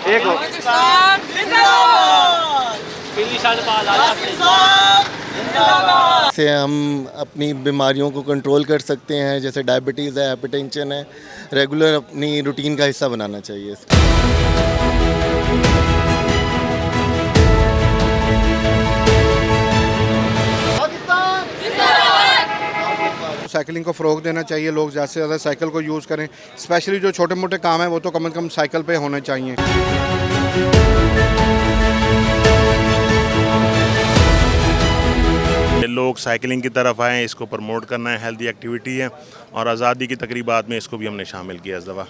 एक हो से हम अपनी बीमारियों को कंट्रोल कर सकते हैं, जैसे डायबिटीज़ है, हाइपरटेंशन है, रेगुलर अपनी रूटीन का हिस्सा बनाना चाहिए इसको। साइकिलिंग को फ़रोग देना चाहिए, लोग ज़्यादा से ज़्यादा साइकिल को यूज़ करें, स्पेशली जो छोटे मोटे काम है वो तो कम से कम साइकिल पे होने चाहिए। लोग साइकिलिंग की तरफ आएँ, इसको प्रमोट करना है, हेल्दी एक्टिविटी है और आज़ादी की तकरीबात में इसको भी हमने शामिल किया इस दफ़ा।